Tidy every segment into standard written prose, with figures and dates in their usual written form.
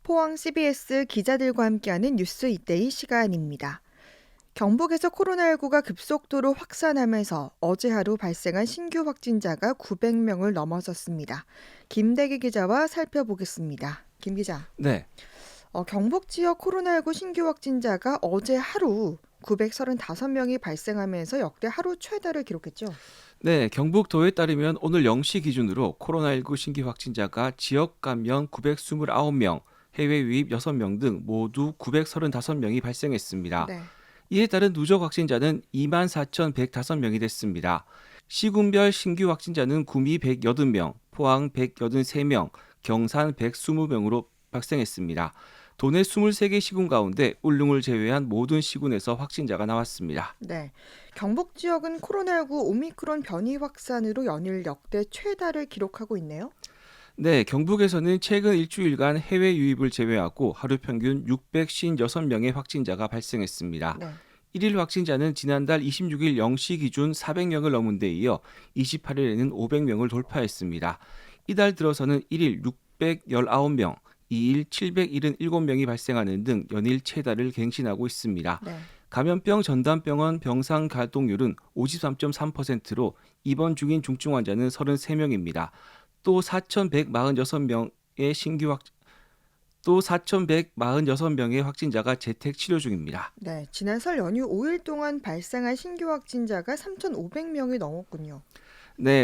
포항 CBS 기자들과 함께하는 뉴스 이데이 시간입니다. 경북에서 코로나19가 급속도로 확산하면서 어제 하루 발생한 신규 확진자가 900명을 넘어섰습니다. 김대기 기자와 살펴보겠습니다. 김 기자, 네, 경북 지역 코로나19 신규 확진자가 어제 하루 935명이 발생하면서 역대 하루 최다를 기록했죠. 경북도에 따르면 오늘 0시 기준으로 코로나19 신규 확진자가 지역 감염 929명, 해외 유입 6명 등 모두 935명이 발생했습니다. 네. 이에 따른 누적 확진자는 24,105명이 됐습니다. 시군별 신규 확진자는 구미 180명, 포항 183명, 경산 120명으로 발생했습니다. 도내 23개 시군 가운데 울릉을 제외한 모든 시군에서 확진자가 나왔습니다. 네. 경북 지역은 코로나19 오미크론 변이 확산으로 연일 역대 최다를 기록하고 있네요. 경북에서는 최근 일주일간 해외 유입을 제외하고 하루 평균 656명의 확진자가 발생했습니다. 네. 1일 확진자는 지난달 26일 0시 기준 400명을 넘은 데 이어 28일에는 500명을 돌파했습니다. 이달 들어서는 1일 619명, 2일 777명이 발생하는 등 연일 최다를 갱신하고 있습니다. 네. 감염병 전담병원 병상 가동률은 53.3%로 입원 중인 중증 환자는 33명입니다. 또 4,146명의 신규 확 또 4,146명의 확진자가 재택 치료 중입니다. 네, 지난 설 연휴 5일 동안 발생한 신규 확진자가 3,500명이 넘었군요.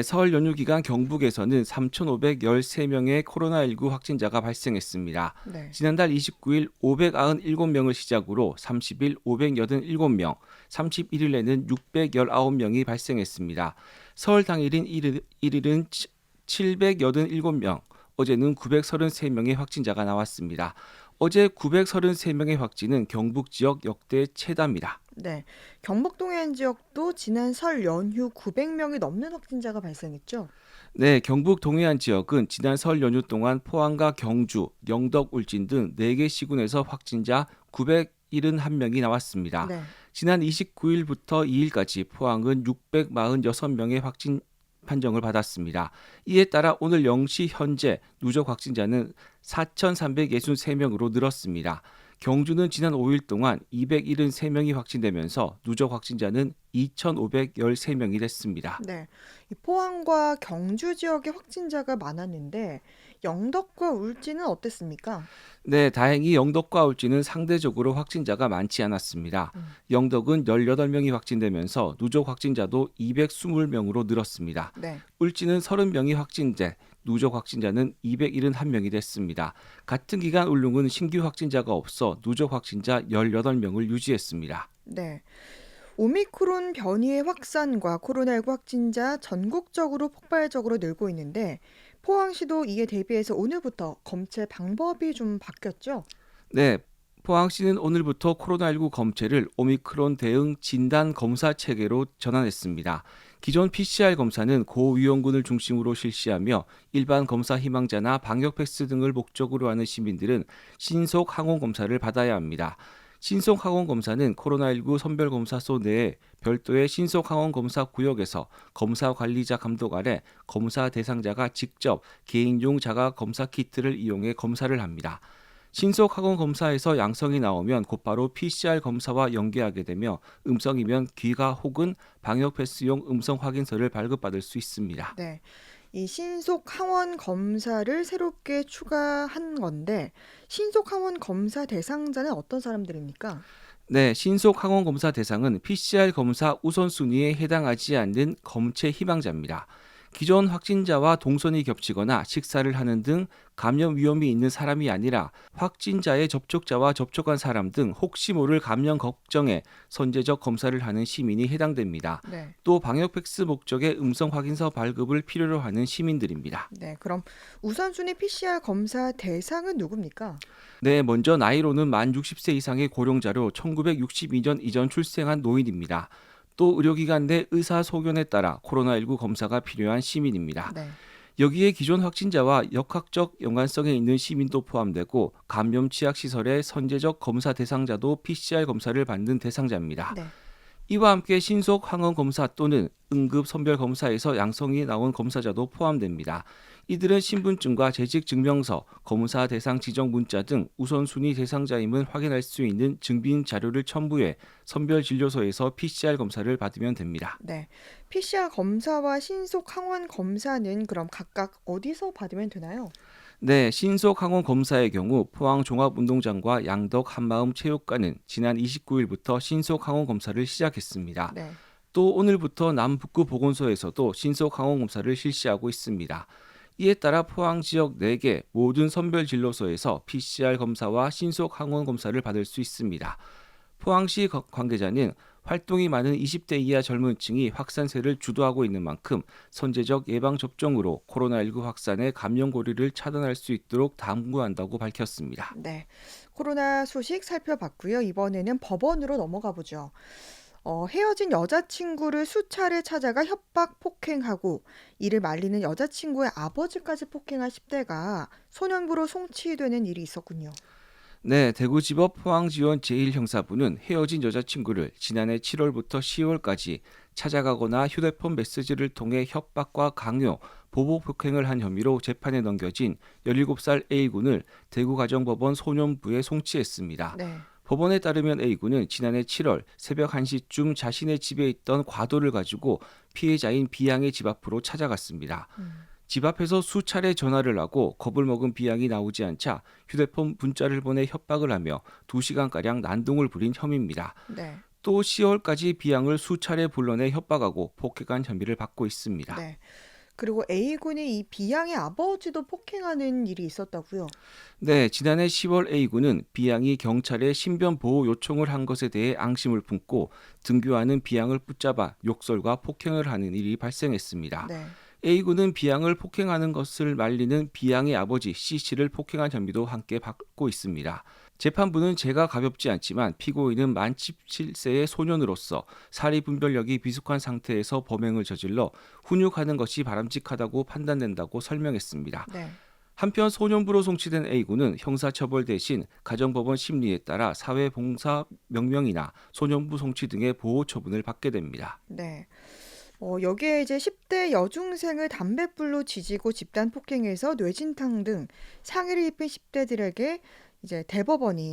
설 연휴 기간 경북에서는 3,513명의 코로나19 확진자가 발생했습니다. 네. 지난달 29일 597명을 시작으로 30일 587명, 31일에는 619명이 발생했습니다. 설 당일인 1일은 787명, 어제는 933명의 확진자가 나왔습니다. 어제 933명의 확진은 경북 지역 역대 최다입니다. 네. 경북 동해안 지역도 지난 설 연휴 900명이 넘는 확진자가 발생했죠. 경북 동해안 지역은 지난 설 연휴 동안 포항과 경주, 영덕, 울진 등 4개 시군에서 확진자 971명이 나왔습니다. 네. 지난 29일부터 2일까지 포항은 646명의 확진 판정을 받았습니다. 이에 따라 오늘 0시 현재 누적 확진자는 4,363명으로 늘었습니다. 경주는 지난 5일 동안 273명이 확진되면서 누적 확진자는 2,513명이 됐습니다. 네. 이 포항과 경주 지역에 확진자가 많았는데 영덕과 울진은 어땠습니까? 다행히 영덕과 울진은 상대적으로 확진자가 많지 않았습니다. 음. 영덕은 18명이 확진되면서 누적 확진자도 220명으로 늘었습니다. 네. 울진은 30명이 확진돼 누적 확진자는 271명이 됐습니다. 같은 기간 울릉은 신규 확진자가 없어 누적 확진자 18명을 유지했습니다. 네. 오미크론 변이의 확산과 코로나19 확진자 전국적으로 폭발적으로 늘고 있는데 포항시도 이에 대비해서 오늘부터 검체 방법이 좀 바뀌었죠? 네, 포항시는 오늘부터 코로나19 검체를 오미크론 대응 진단 검사 체계로 전환했습니다. 기존 PCR 검사는 고위험군을 중심으로 실시하며 일반 검사 희망자나 방역 패스 등을 목적으로 하는 시민들은 신속 항원 검사를 받아야 합니다. 신속 항원 검사는 코로나19 선별검사소 내에 별도의 신속 항원 검사 구역에서 검사 관리자 감독 아래 검사 대상자가 직접 개인용 자가 검사 키트를 이용해 검사를 합니다. 신속 항원 검사에서 양성이 나오면 곧바로 PCR 검사와 연계하게 되며 음성이면 귀가 혹은 방역 패스용 음성 확인서를 발급받을 수 있습니다. 네. 이 신속 항원 검사를 새롭게 추가한 건데 신속 항원 검사 대상자는 어떤 사람들입니까? 신속 항원 검사 대상은 PCR 검사 우선순위에 해당하지 않는 검체 희망자입니다. 기존 확진자와 동선이 겹치거나 식사를 하는 등 감염 위험이 있는 사람이 아니라 확진자의 접촉자와 접촉한 사람 등 혹시 모를 감염 걱정에 선제적 검사를 하는 시민이 해당됩니다. 네. 또 방역 팩스 목적의 음성 확인서 발급을 필요로 하는 시민들입니다. 네. 그럼 우선순위 PCR 검사 대상은 누굽니까? 먼저 나이로는 만 60세 이상의 고령자로 1962년 이전 출생한 노인입니다. 또 의료기관 내 의사 소견에 따라 코로나19 검사가 필요한 시민입니다. 네. 여기에 기존 확진자와 역학적 연관성에 있는 시민도 포함되고 감염 취약시설의 선제적 검사 대상자도 PCR 검사를 받는 대상자입니다. 네. 이와 함께 신속 항원 검사 또는 응급 선별 검사에서 양성이 나온 검사자도 포함됩니다. 이들은 신분증과 재직증명서, 검사 대상 지정 문자 등 우선순위 대상자임을 확인할 수 있는 증빙 자료를 첨부해 선별진료소에서 PCR 검사를 받으면 됩니다. 네. PCR 검사와 신속 항원 검사는 그럼 각각 어디서 받으면 되나요? 네, 신속 항원 검사의 경우 포항종합운동장과 양덕 한마음체육관은 지난 29일부터 신속 항원 검사를 시작했습니다. 네. 또 오늘부터 남북구 보건소에서도 신속 항원 검사를 실시하고 있습니다. 이에 따라 포항 지역 4개 모든 선별진료소에서 PCR 검사와 신속 항원 검사를 받을 수 있습니다. 포항시 관계자는 활동이 많은 20대 이하 젊은 층이 확산세를 주도하고 있는 만큼 선제적 예방 접종으로 코로나19 확산의 감염 고리를 차단할 수 있도록 당부한다고 밝혔습니다. 네. 코로나 소식 살펴봤고요. 이번에는 법원으로 넘어가 보죠. 헤어진 여자친구를 수차례 찾아가 협박 폭행하고 이를 말리는 여자친구의 아버지까지 폭행한 10대가 소년부로 송치되는 일이 있었군요. 네, 대구지법 포항지원 제1형사부는 헤어진 여자친구를 지난해 7월부터 10월까지 찾아가거나 휴대폰 메시지를 통해 협박과 강요, 보복 폭행을 한 혐의로 재판에 넘겨진 17살 A군을 대구가정법원 소년부에 송치했습니다. 네. 법원에 따르면 A군은 지난해 7월 새벽 1시쯤 자신의 집에 있던 과도를 가지고 피해자인 B양의 집 앞으로 찾아갔습니다. 음. 집 앞에서 수차례 전화를 하고 겁을 먹은 B양이 나오지 않자 휴대폰 문자를 보내 협박을 하며 2시간가량 난동을 부린 혐의입니다. 네. 또 10월까지 B양을 수차례 불러내 협박하고 폭행한 혐의를 받고 있습니다. 네. 그리고 A군이 이 B양의 아버지도 폭행하는 일이 있었다고요. 네, 지난해 10월 A군은 B양이 경찰에 신변 보호 요청을 한 것에 대해 앙심을 품고 등교하는 B양을 붙잡아 욕설과 폭행을 하는 일이 발생했습니다. 네. A군은 B양을 폭행하는 것을 말리는 B양의 아버지 C씨를 폭행한 혐의도 함께 받고 있습니다. 재판부는 죄가 가볍지 않지만 피고인은 만 17세의 소년으로서 사리 분별력이 미숙한 상태에서 범행을 저질러 훈육하는 것이 바람직하다고 판단된다고 설명했습니다. 네. 한편 소년부로 송치된 A군은 형사처벌 대신 가정법원 심리에 따라 사회봉사 명령이나 소년부 송치 등의 보호 처분을 받게 됩니다. 네. 여기에 이제 10대 여중생을 담뱃불로 지지고 집단 폭행해서 뇌진탕 등 상해를 입힌 10대들에게 이제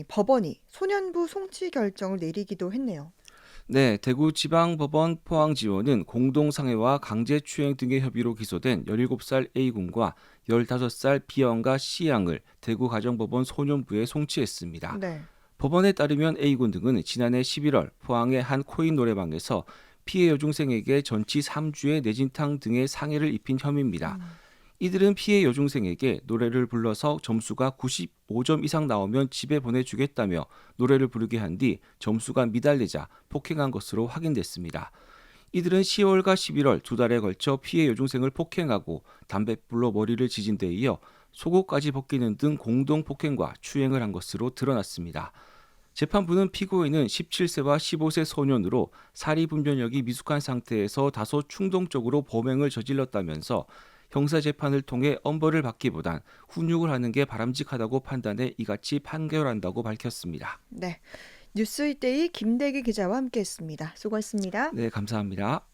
법원이 소년부 송치 결정을 내리기도 했네요. 네, 대구지방법원 포항지원은 공동상해와 강제추행 등의 협의로 기소된 17살 A군과 15살 B양과 C양을 대구가정법원 소년부에 송치했습니다. 네. 법원에 따르면 A군 등은 지난해 11월 포항의 한 코인 노래방에서 피해 여중생에게 전치 3주의 뇌진탕 등의 상해를 입힌 혐의입니다. 음. 이들은 피해 여중생에게 노래를 불러서 점수가 95점 이상 나오면 집에 보내주겠다며 노래를 부르게 한 뒤 점수가 미달리자 폭행한 것으로 확인됐습니다. 이들은 10월과 11월 2달에 걸쳐 피해 여중생을 폭행하고 담뱃불로 머리를 지진 데 이어 속옷까지 벗기는 등 공동 폭행과 추행을 한 것으로 드러났습니다. 재판부는 피고인은 17세와 15세 소년으로 사리 분별력이 미숙한 상태에서 다소 충동적으로 범행을 저질렀다면서 형사재판을 통해 엄벌을 받기보단 훈육을 하는 게 바람직하다고 판단해 이같이 판결한다고 밝혔습니다. 네. 뉴스이데이 김대기 기자와 함께했습니다. 수고했습니다. 네, 감사합니다.